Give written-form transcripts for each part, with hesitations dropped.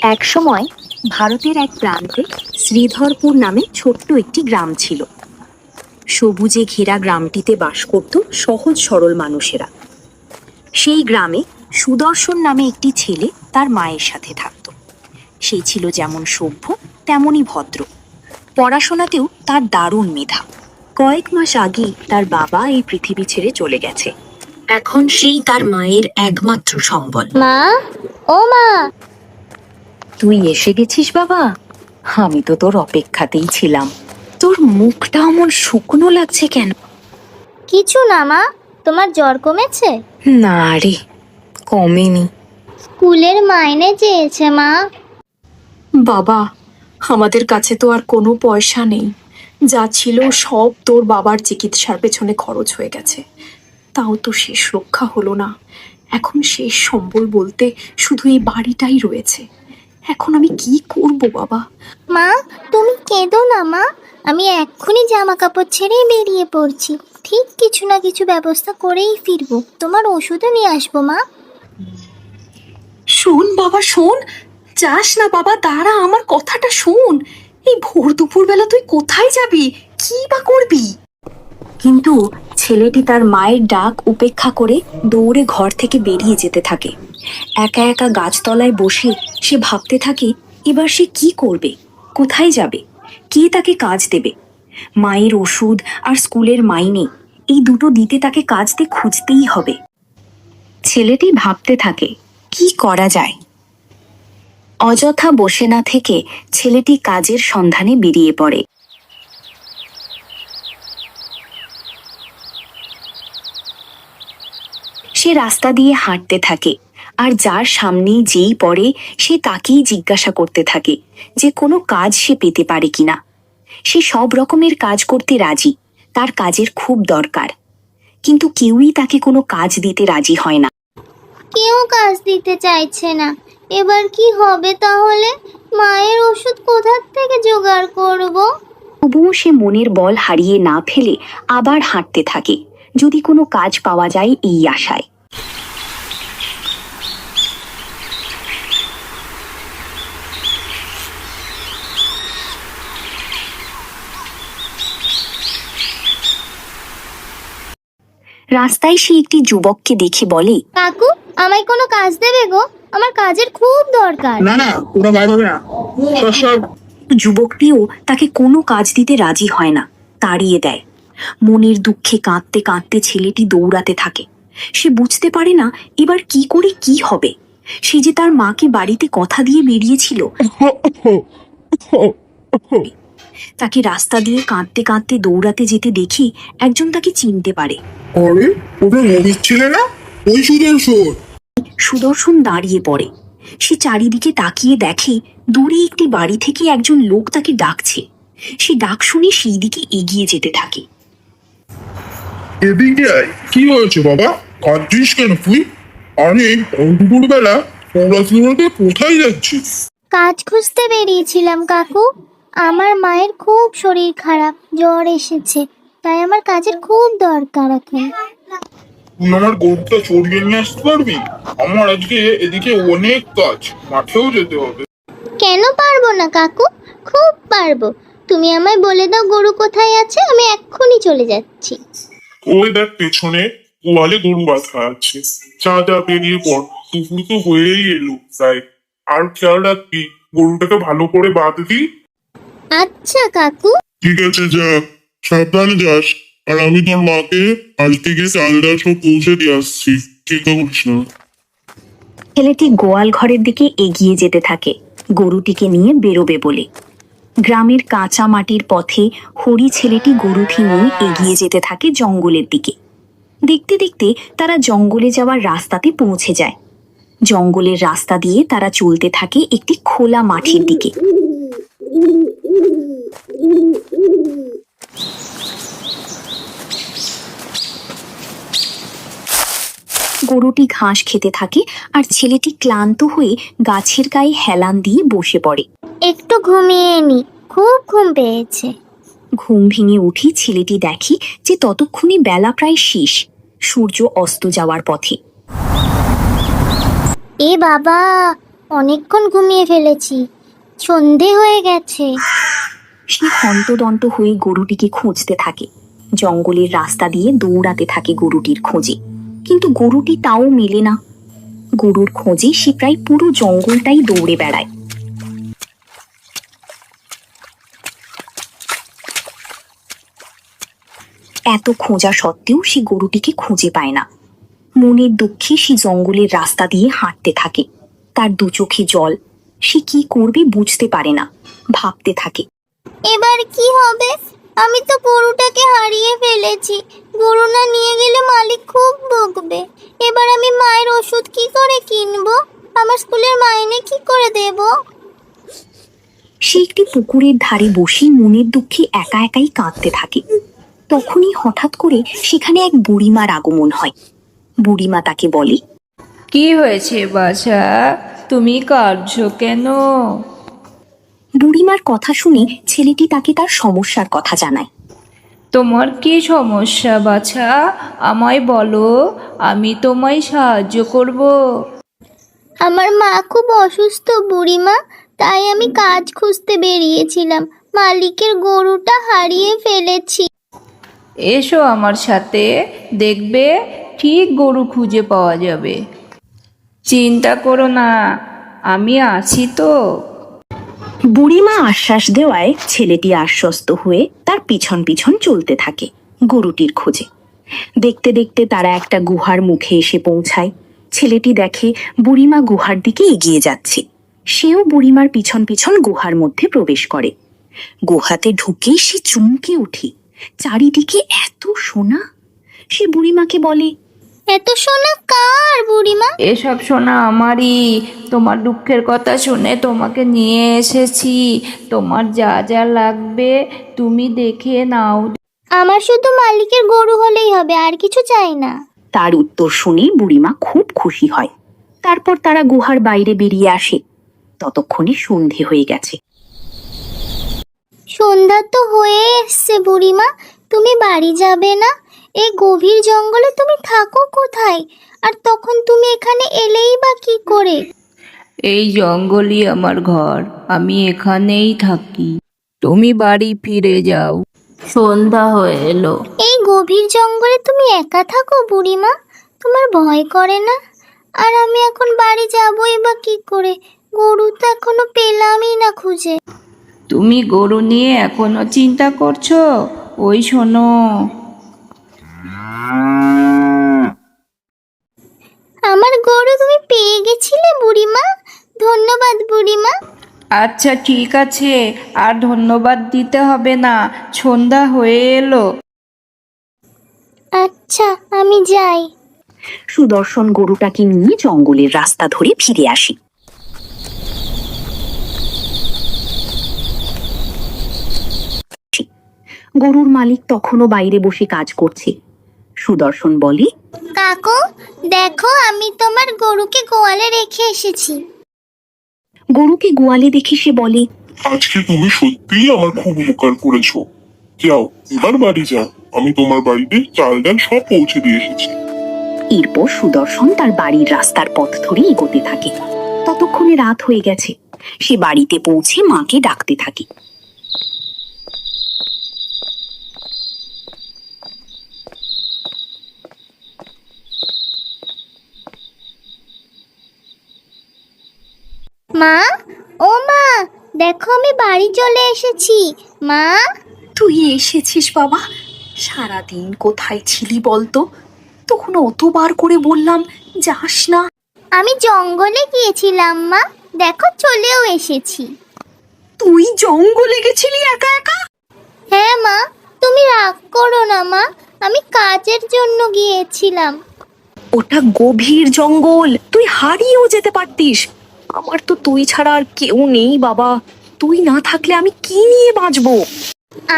এক সময় ভারতের এক প্রান্তে শ্রীধরপুর নামে ছোট্ট একটি গ্রাম ছিল। সবুজে ঘেরা গ্রামটিতে বাস করত সহজ সরল মানুষেরা। সেই গ্রামে সুদর্শন নামে একটি ছেলে তার মায়ের সাথে থাকত। সে ছিল যেমন সভ্য তেমনই ভদ্র। পড়াশোনাতেও তার দারুণ মেধা। কয়েক মাস আগেই তার বাবা এই পৃথিবী ছেড়ে চলে গেছে। এখন সেই তার মায়ের একমাত্র সম্বল। মা, ও মা! তুই এসে গেছিস বাবা? আমি তো তোর অপেক্ষাতেই ছিলাম। তোর মুখটা অমন শুকনো লাগছে কেন? কিছু না মা, তোমার জ্বর কমেছে? না রে, কমেনি। স্কুলের মাইনে চেয়েছে মা। বাবা, আমাদের কাছে তো আর কোনো পয়সা নেই। যা ছিল সব তোর বাবার চিকিৎসার পেছনে খরচ হয়ে গেছে। তাও তো শেষ রক্ষা হলো না। এখন শেষ সম্বল বলতে শুধু এই বাড়িটাই রয়েছে। এখন আমি কি করব বাবা? মা, তুমি কেঁদো না মা। আমি এক্ষুনি জামা কাপড় ছেড়ে বেরিয়ে পড়ছি। ঠিক কিছু না কিছু ব্যবস্থা করেই ফিরবো। তোমার ওষুধও নিয়ে আসবো মা। শোন বাবা, শোন। যাস না বাবা, দাঁড়া, আমার কথাটা শোন। এই ভোর দুপুর বেলা তুই কোথায় যাবি? কি বা করবি? কিন্তু ছেলেটি তার মায়ের ডাক উপেক্ষা করে দৌড়ে ঘর থেকে বেরিয়ে যেতে থাকে। একা একা গাছতলায় বসে সে ভাবতে থাকে, এবার সে কি করবে, কোথায় যাবে, কে তাকে কাজ দেবে। মায়ের ওষুধ আর স্কুলের মাইনে, এই দুটো দিতে তাকে কাজতে খুঁজতেই হবে। ছেলেটি ভাবতে থাকে কি করা যায়। অযথা বসে না থেকে ছেলেটি কাজের সন্ধানে বেরিয়ে পড়ে। সে রাস্তা দিয়ে হাঁটতে থাকে, আর যার সামনেই যেই পড়ে সে তাকেই জিজ্ঞাসা করতে থাকে যে কোনো কাজ সে পেতে পারে কিনা। সে সব রকমের কাজ করতে রাজি, তার কাজের খুব দরকার, কিন্তু কেউই তাকে কোনো কাজ দিতে রাজি হয় না। কেউ কাজ দিতে চাইছে না। এবার কি হবে তাহলে? মায়ের ওষুধ কোথা থেকে জোগাড় করব? তবুও সে মনের বল হারিয়ে না ফেলে আবার হাঁটতে থাকে, যদি কোনো কাজ পাওয়া যায় এই আশায়। রাস্তায় সে একটি যুবককে দেখে বলে, কাকু, আমায় কোনো কাজ দেবে গো? আমার কাজের খুব দরকার। না না, ওরা গায়ে হবে না। সব যুবকটিও তাকে কোনো কাজ দিতে রাজি হয় না, তাড়িয়ে দেয়। মনের দুঃখে কাঁদতে কাঁদতে ছেলেটি দৌড়াতে থাকে। সে বুঝতে পারে না এবার কি করে কি হবে। সে যে তার মাকে বাড়িতে কথা দিয়ে বেরিয়েছিল। তাকে রাস্তা দিয়ে কাঁদতে কাঁদতে দৌড়াতে যেতে দেখে একজন তাকে চিনতে পারে। আরে, ওটা রবির ছেলে না? ওই সুদর্শন। সুদর্শন দাঁড়িয়ে পড়ে। সে চারিদিকে তাকিয়ে দেখে দূরে একটি বাড়ি থেকে একজন লোক তাকে ডাকছে। সে ডাক শুনে সেই দিকে এগিয়ে যেতে থাকে। এদিকে আয়। কি হয়েছে বাবা? কাঁদছিস কেন তুই? আরে, দুপুর বেলা পড়াশোনাতে কোথায় যাচ্ছিস? কাজ খুঁজতে বেরিয়েছিলাম কাকু। আমার মায়ের খুব শরীর খারাপ, জ্বর এসেছে, তাই আমার কাজের খুব দরকার এখন। তুই আমার গরুটা চড়িয়ে নিয়ে আসতে পারবি? আমার আজকে এদিকে অনেক কাজ, মাঠেও যেতে হবে। কেন পারবো না কাকু? খুব পারবো। তুমি আমায় বলে দাও গরু কোথায় আছে, আমি এক্ষুনি চলে যাচ্ছি। ওই দেখ পেছনে গোয়ালে গরু বাঁধা আছে। যা যা বেরিয়ে পড়, দুপুর তো হয়েই এলো প্রায়। আর খেয়াল রাখবি, গরুটাকে ভালো করে বাঁধবি। আচ্ছা কাকু। ঠিক আছে, যা, সাবধানে যাস। আর আমি তোর মাকে আজ থেকে চালডাল সব পৌঁছে দিয়ে আসছি, চিন্তা করিস না। ছেলেটি গোয়াল ঘরের দিকে এগিয়ে যেতে থাকে গরুটিকে নিয়ে বেরোবে বলে। গ্রামের কাঁচা মাটির পথে হরি ছেলেটি গরুটি নিয়ে এগিয়ে যেতে থাকে জঙ্গলের দিকে। দেখতে দেখতে তারা জঙ্গলে যাওয়ার রাস্তাতে পৌঁছে যায়। জঙ্গলের রাস্তা দিয়ে তারা চলতে থাকে একটি খোলা মাঠের দিকে। গরুটি ঘাস খেতে থাকে আর ছেলেটি ক্লান্ত হয়ে গাছের গায়ে হেলান দিয়ে বসে পড়ে। একটু ঘুমিয়ে নি, খুব ঘুম পেয়েছে। ঘুম ভেঙে উঠে ছেলেটি দেখে যে ততক্ষণে বেলা প্রায় শেষ, সূর্য অস্ত যাওয়ার পথে। এ বাবা, অনেকক্ষণ ঘুমিয়ে ফেলেছি, সন্ধে হয়ে গেছে। সে হন্তদন্ত হয়ে গরুটিকে খুঁজতে থাকে। জঙ্গলের রাস্তা দিয়ে দৌড়াতে থাকে গরুটির খোঁজে, কিন্তু গরুটি তাও মেলে না। গরুর খোঁজে সে প্রায় পুরো জঙ্গলটাই দৌড়ে বেড়ায়। এত খোঁজা সত্ত্বেও সে গরুটিকে খুঁজে পায় না। মনের দুঃখে সে জঙ্গলের রাস্তা দিয়ে হাঁটতে থাকে। তার দু চোখে জল। সে কি করবে বুঝতে পারে না, ভাবতে থাকে। এবার কি হবে? আমি তো গরুটাকে হারিয়ে ফেলেছি। গরু না নিয়ে গেলে মালিক খুব বকবে। এবার আমি মায়ের ওষুধ কি করে কিনবো? আমার স্কুলের মাইনে কি করে দেব? সে একটি পুকুরের ধারে বসে মনের দুঃখে একা একাই কাঁদতে থাকে। তখনই হঠাৎ করে সেখানে এক বুড়িমার আগমন হয়। বুড়িমা তাকে বলে, কি হয়েছে বাছা, তুমি কাঁদছো কেন? বুড়িমার কথা শুনে ছেলেটি তাকে তার সমস্যার কথা জানায়। তোমার কি সমস্যা বাছা, আমায় বলো, আমি তোমায় সাহায্য করব। আমার মা খুব অসুস্থ বুড়িমা, তাই আমি কাজ খুঁজতে বেরিয়েছিলাম। মালিকের গরুটা হারিয়ে ফেলেছি। এসো আমার সাথে, দেখবে ঠিক গরু খুঁজে পাওয়া যাবে। চিন্তা করো না, আমি আছি তো। বুড়িমা আশ্বাস দেওয়ায় ছেলেটি আশ্বস্ত হয়ে তার পিছন পিছন চলতে থাকে গরুটির খোঁজে। দেখতে দেখতে তারা একটা গুহার মুখে এসে পৌঁছায়। ছেলেটি দেখে বুড়িমা গুহার দিকে এগিয়ে যাচ্ছে। সেও বুড়িমার পিছন পিছন গুহার মধ্যে প্রবেশ করে। গুহাতে ঢুকে সে চমকে ওঠে। চারিদিকে এত সোনা। সে বুড়িমাকে বলে, এত সোনা কার বুড়িমা? এসব শোনা আমারই। তোমার দুঃখের কথা শুনে তোমাকে নিয়ে এসেছি। তোমার যা যা লাগবে তুমি দেখে নাও। আমার শুধু মালিকের গরু হলেই হবে, আর কিছু চাই না। তার উত্তর শুনে বুড়িমা খুব খুশি হয়। তারপর তারা গুহার বাইরে বেরিয়ে আসে। ততক্ষণে সন্ধে হয়ে গেছে। সন্ধ্যা তো হয়ে এসছে বুড়িমা, তুমি বাড়ি যাবে না? এই গভীর জঙ্গলে তুমি থাকো কোথায়? আর তখন তুমি এখানে এলেই বা কি করে? এই জঙ্গলই আমার ঘর, আমি এখানেই থাকি। তুমি বাড়ি ফিরে যাও, সন্ধ্যা হয়ে এলো। এই গভীর জঙ্গলে তুমি একা থাকো বুড়িমা? তোমার ভয় করে না? আর আমি এখন বাড়ি যাবই বা কি করে? গরু তো এখনো পেলামই না খুঁজে। তুমি গরু নিয়ে এখনো চিন্তা করছো? ওই শোনো, আমার গরু তুমি পেয়ে গেছিলে বুড়িমা? ধন্যবাদ বুড়িমা। আচ্ছা ঠিক আছে, আর ধন্যবাদ দিতে হবে না, সন্ধ্যা হয়ে এলো। আচ্ছা আমি যাই। সুদর্শন গরুটাকে নিয়ে জঙ্গলের রাস্তা ধরে ফিরে আসে। গরুর মালিক তখনও বাইরে বসে কাজ করছে। সুদর্শন বলে, কাকু দেখো, আমি তোমার গরুকে গোয়ালে রেখে এসেছি। গরুকে গোয়ালে দেখে সে বলে, আজকে তুমি সত্যিই আমার খুব উপকার করেছো। যাও, এবার বাড়ি যাও। আমি তোমার বাড়িতে চাল ডাল সব পৌঁছে দিয়ে এসেছি। এরপর সুদর্শন তার বাড়ির রাস্তার পথ ধরে এগোতে থাকে। ততক্ষণে রাত হয়ে গেছে। সে বাড়িতে পৌঁছে মাকে ডাকতে থাকে। মা, ও মা, দেখো আমি বাড়ি চলে এসেছি। মা, তুই এসেছিস বাবা? সারাদিন কোথায় ছিলি বলতো? তখন অতবার করে বললাম যাস না। আমি জঙ্গলে গিয়েছিলাম মা, দেখো চলেও এসেছি। তুই জঙ্গলে গেছিলি একা একা? হ্যাঁ মা, তুমি রাগ করো না মা, আমি কাজের জন্য গিয়েছিলাম। ওটা গভীর জঙ্গল, তুই হারিয়েও যেতে পারতিস। আমার তো তুই ছাড়া আর কেউ নেই বাবা। তুই না থাকলে আমি কি নিয়ে বাঁচবো?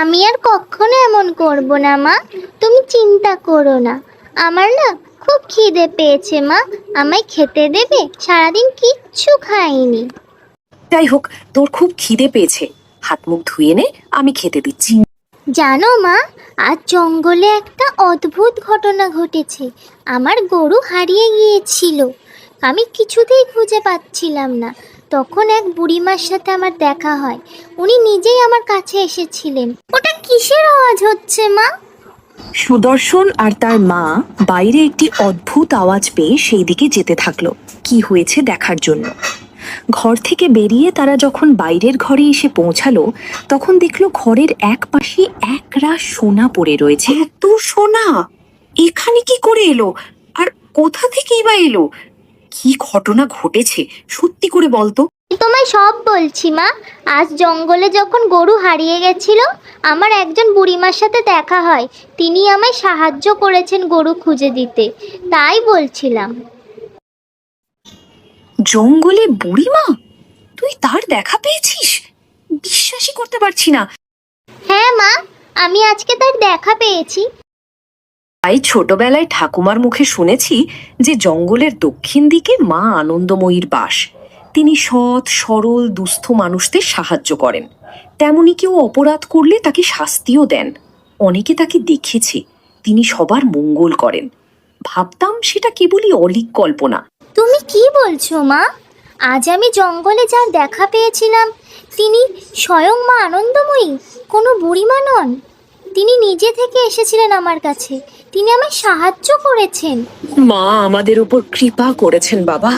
আমি আর কখনো এমন করব না মা, তুমি চিন্তা করো না। আমার না খুব খিদে পেয়েছে মা, আমায় খেতে দেবে? সারাদিন কিচ্ছু খাইনি। যাই হোক, তোর খুব খিদে পেয়েছে, হাত মুখ ধুয়ে নে, আমি খেতে দিচ্ছি। জানো মা, আজ জঙ্গলে একটা অদ্ভুত ঘটনা ঘটেছে। আমার গরু হারিয়ে গিয়েছিল, আমি কিছুতেই খুঁজে পাচ্ছিলাম না। তখন এক বুড়িমার সাথে আমার দেখা হয়। উনি নিজেই আমার কাছে এসেছিলেন। ওটা কিসের আওয়াজ হচ্ছে মা? সুদর্শন আর তার মা বাইরে একটি অদ্ভুত আওয়াজ পেয়ে সেই দিকে যেতে থাকলো কি হয়েছে দেখার জন্য। ঘর থেকে বেরিয়ে তারা যখন বাইরের ঘরে এসে পৌঁছালো তখন দেখলো ঘরের এক পাশে একরাশ সোনা পড়ে রয়েছে। এত সোনা এখানে কি করে এলো, আর কোথা থেকেই বা এলো? কি ঘটনা ঘটেছে সত্যি করে বলতো। তোমায় সব বলছি মা। আজ জঙ্গলে যখন গরু হারিয়ে গেছিল, আমার একজন বুড়িমার সাথে দেখা হয়। তিনি আমায় সাহায্য করেছেন গরু খুঁজে দিতে, তাই বলছিলাম। জঙ্গলে বুড়িমা? তুই তার দেখা পেয়েছিস? বিশ্বাসই করতে পারছি না। হ্যাঁ মা, আমি আজকে তার দেখা পেয়েছি। তাই ছোটবেলায় ঠাকুমার মুখে শুনেছি যে জঙ্গলের দক্ষিণ দিকে মা আনন্দময়ীর বাস। তিনি সৎ সরল দুস্থ মানুষদের সাহায্য করেন। তেমনি কেউ অপরাধ করলে তাকে শাস্তিও দেন। অনেকে তাকে দেখেছে, তিনি সবার মঙ্গল করেন। ভাবতাম সেটা কেবলই অলীক কল্পনা। তুমি কি বলছো মা? আজ আমি জঙ্গলে যার দেখা পেয়েছিলাম তিনি স্বয়ং মা আনন্দময়ী, কোনো বুড়িমা নন। তিনি নিজে থেকে এসেছিলেন আমার কাছে, তিনি আমায় সাহায্য করেছেন। মা আমাদের উপর কৃপা করেছেন বাবা,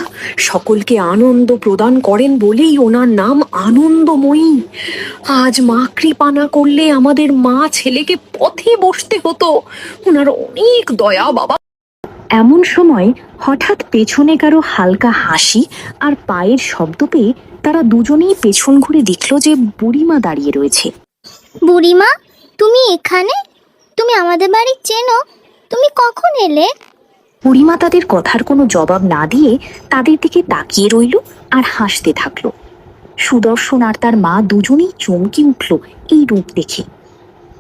সকলকে আনন্দ প্রদান করেন বলেই ওনার নাম আনন্দময়ী। আজ মা কৃপা না করলে আমাদের মা ছেলেকে পথে বসতে হতো। ওনার অনেক দয়া বাবা। এমন সময় হঠাৎ পেছনে কারো হালকা হাসি আর পায়ের শব্দ পেয়ে তারা দুজনেই পেছন ঘুরে দেখলো যে বুড়িমা দাঁড়িয়ে রয়েছে। বুড়িমা, তুমি এখানে? তুমি আমাদের বাড়ি চেনো? তুমি কখন এলে? বুড়িমা তাদের কথার কোনো জবাব না দিয়ে তাদের দিকে তাকিয়ে রইল আর হাসতে থাকলো। সুদর্শন আর তার মা দুজনেই চমকে উঠল এই রূপ দেখে।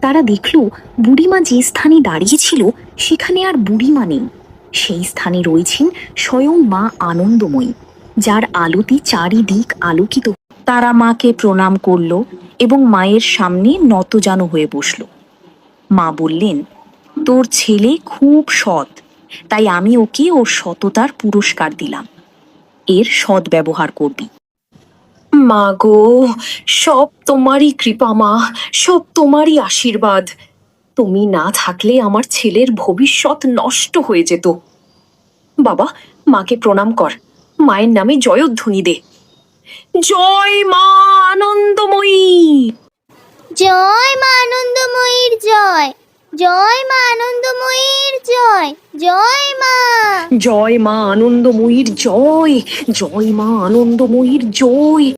তারা দেখল বুড়িমা যে স্থানে দাঁড়িয়েছিল সেখানে আর বুড়িমা নেই। সেই স্থানে রয়েছেন স্বয়ং মা আনন্দময়ী, যার আলোতে চারিদিক আলোকিত। তারা মাকে প্রণাম করল এবং মায়ের সামনে নতজানু হয়ে বসল। মা বললেন, তোর ছেলে খুব সৎ, তাই আমি ওকে ওর সততার পুরস্কার দিলাম। এর সৎ ব্যবহার করবি। মা গো, সব তোমারই কৃপা মা, সব তোমারই আশীর্বাদ। তুমি না থাকলে আমার ছেলের ভবিষ্যৎ নষ্ট হয়ে যেত। বাবা, মাকে প্রণাম কর, মায়ের নামে জয়ধ্বনি দে। জয় মা আনন্দময়ী। জয় মা আনন্দময়ীর জয়, জয় মা আনন্দময়ীর জয়, জয় মা। জয় মা আনন্দময়ীর জয়, জয় মা আনন্দময়ীর জয়।